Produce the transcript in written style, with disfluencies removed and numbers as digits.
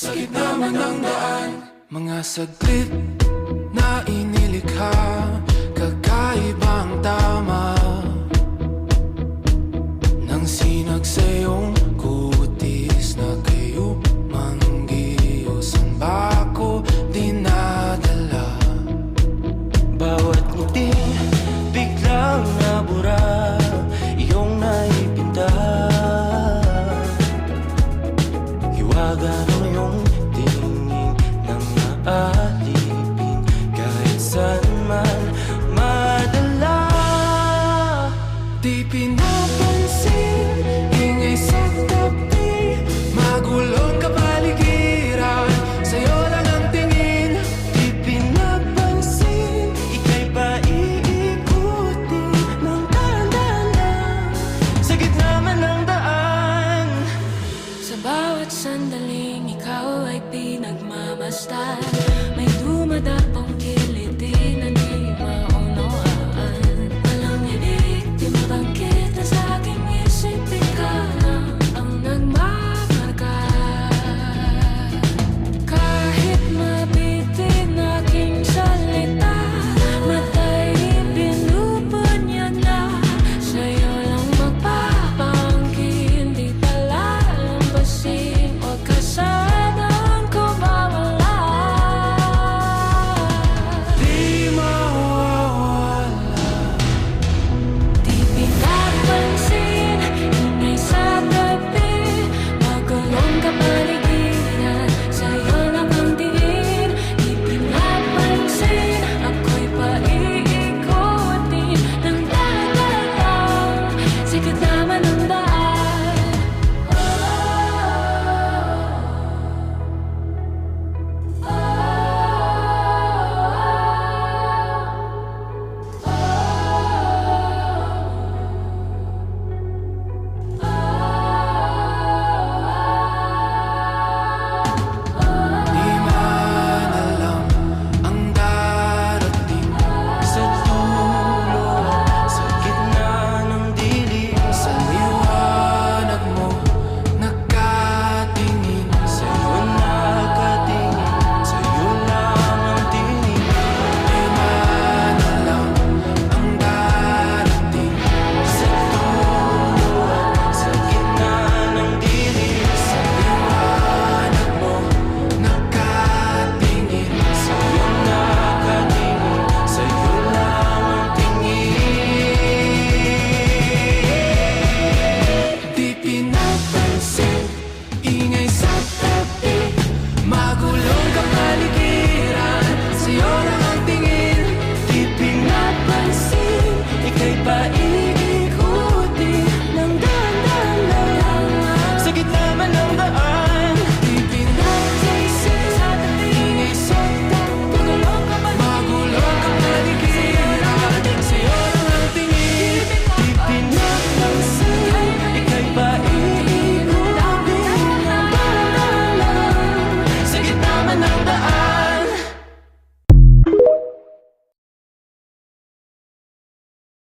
Sa gitna man ng daan, mga saglit na inilikha, kakaibang tama nang sinag sa iyong kutis na kayo manggiyos. Ang bako dinadala, bawat ngiti biglang nabura, iyong naipinta. Hiwaga ng iyong tingin nang maalipin, kahit saan man madala. di pinapansin, ingay sa